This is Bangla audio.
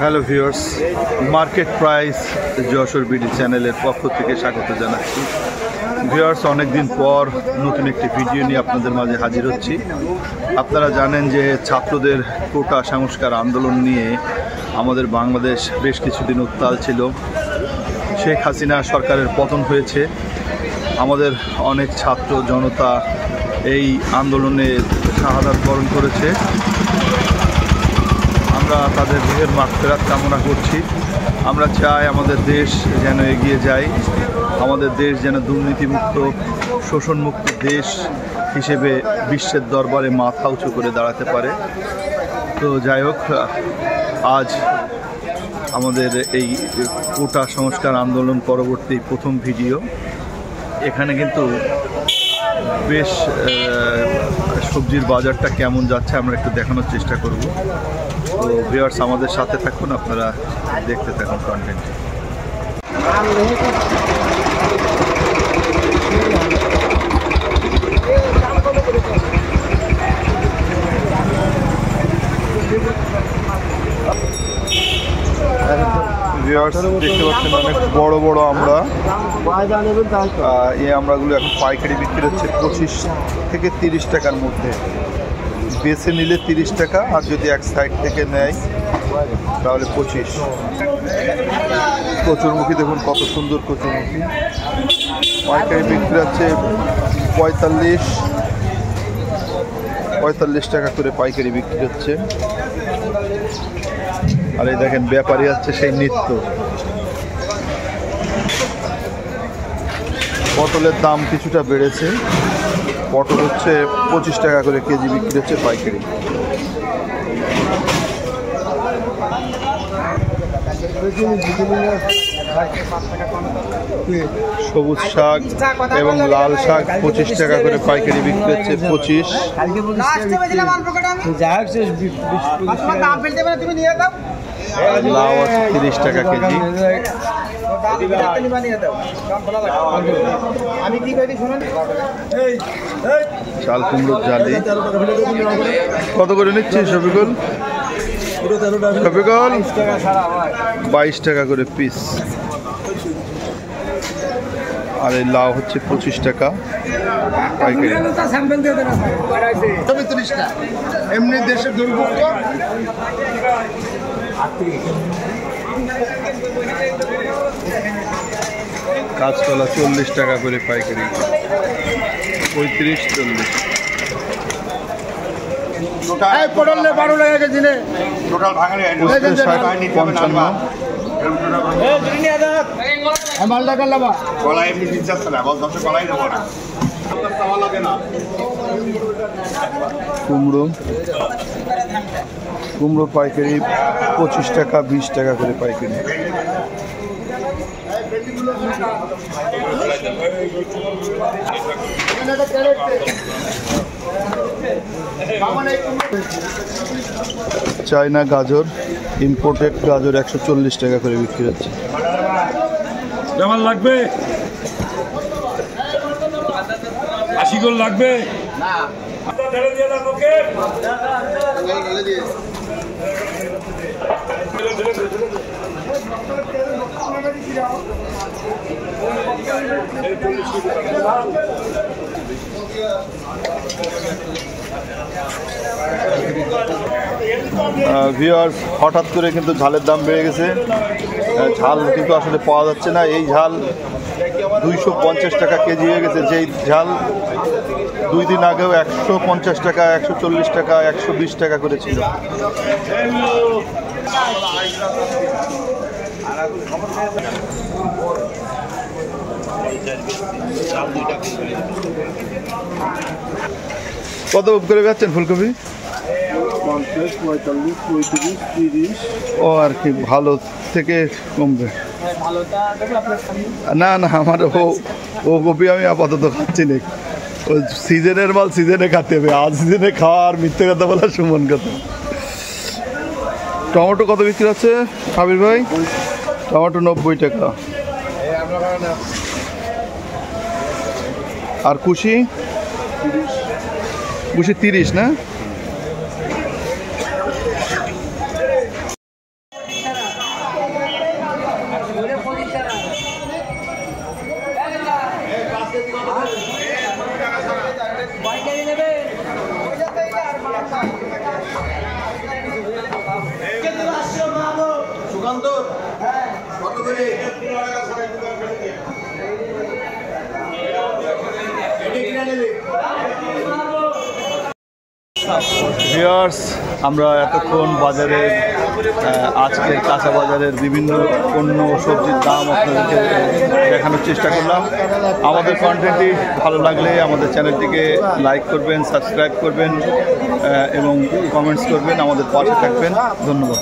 Hello viewers, market price Jessore BD চ্যানেলের পক্ষ থেকে স্বাগত জানাচ্ছি। ভিউয়ার্স, অনেকদিন পর নতুন একটি ভিডিও নিয়ে আপনাদের মাঝে হাজির হচ্ছি। আপনারা জানেন যে ছাত্রদের কোটা সংস্কার আন্দোলন নিয়ে আমাদের বাংলাদেশ বেশ কিছুদিন উত্তাল ছিল। শেখ হাসিনা সরকারের পতন হয়েছে। আমাদের অনেক ছাত্র জনতা এই আন্দোলনে শাহাদাত বরণ করেছে। আমরা তাদের দেহের মাগফিরাত কামনা করছি। আমরা চাই আমাদের দেশ যেন এগিয়ে যায়, আমাদের দেশ যেন দুর্নীতিমুক্ত, শোষণমুক্ত দেশ হিসেবে বিশ্বের দরবারে মাথা উঁচু করে দাঁড়াতে পারে। তো যাই হোক, আজ আমাদের এই কোটা সংস্কার আন্দোলন পরবর্তী প্রথম ভিডিও। এখানে কিন্তু বেশ সবজির বাজারটা কেমন যাচ্ছে আমরা একটু দেখানোর চেষ্টা করব। তো ভিউয়ার্স, আমাদের সাথে থাকুন, আপনারা দেখতে থাকুন কন্টেন্ট। ভিউয়ার্স, দেখতে পাচ্ছেন অনেক বড় বড় আমরা। এই আমরাগুলো এখন পাইকারি বিক্রি হচ্ছে 25 থেকে 30 টাকার মধ্যে। বেছে নিলে 30 টাকা, আর যদি এক সাইড থেকে নেয় তাহলে 25। কচুরমুখী দেখুন কত সুন্দর কচুরমুখী, পাইকারি বিক্রি হচ্ছে 45 টাকা করে পাইকারি বিক্রি হচ্ছে। আর এই দেখেন ব্যাপারী হচ্ছে সেই নিত্য। পটলের দাম কিছুটা বেড়েছে। পটল হচ্ছে 25 টাকা করে কেজি বিক্রি হচ্ছে পাইকারি। সবুজ শাক এবং লাল শাক 25 টাকা করে পাইকারি বিক্রি হচ্ছে 25। লাউ 30 টাকা কেজি। চাল কুমড়োর জালি কত করে নিচ্ছে শফিকুল? 22 টাকা করে পিস। আর এই লাউ হচ্ছে 25 টাকা পাইকারি। এমনি দেশের দুর্ভোগ। কাঁচকলা 40 টাকা করে পাইকারি, 35-40। পটল 12 টাকা কেজি। টোটাল 55। কুমড়ো পাইকারি 25 টাকা, 20 টাকা করে পাইকারি। চায়না গাজর, ইম্পোর্টেড গাজর 140 টাকা করে বিক্রি হচ্ছে। যেমন লাগবে 80 গোল লাগবে না। ভিউয়ার্স, হঠাৎ করে কিন্তু ঝালের দাম বেড়ে গেছে। ঝাল কিন্তু আসলে পাওয়া যাচ্ছে না। এই ঝাল 250 টাকা কেজি হয়ে গেছে। যেই ঝাল 2 দিন আগেও 150 টাকা, 140 টাকা, 120 টাকা করে ছিল। কত করে বেচছেন ফুলকপি? 50, 45, 35, 30। ও আর কি, ভালো থেকে কমবে না? না, আমার ও কপি আমি আপাতত খাচ্ছি না। ওই সিজনের মাল সিজনে খাতে হবে। আজ সিজনে খাওয়া আর মিথ্যে কথা বলা সমান কথা। টমেটো কত বিক্রি হচ্ছে সাবির ভাই? টমেটো 90 টাকা। আর কুশি বুঝি 30 না? ভিউয়ার্স, আমরা এতক্ষণ বাজারের আজকের কাঁচা বাজারের বিভিন্ন পণ্য ও সবজির দাম আপনাদেরকে দেখানোর চেষ্টা করলাম। আমাদের কন্টেন্টটি ভালো লাগলে আমাদের চ্যানেলটিকে লাইক করবেন, সাবস্ক্রাইব করবেন এবং কমেন্টস করবেন, আমাদের পাশে থাকবেন। ধন্যবাদ।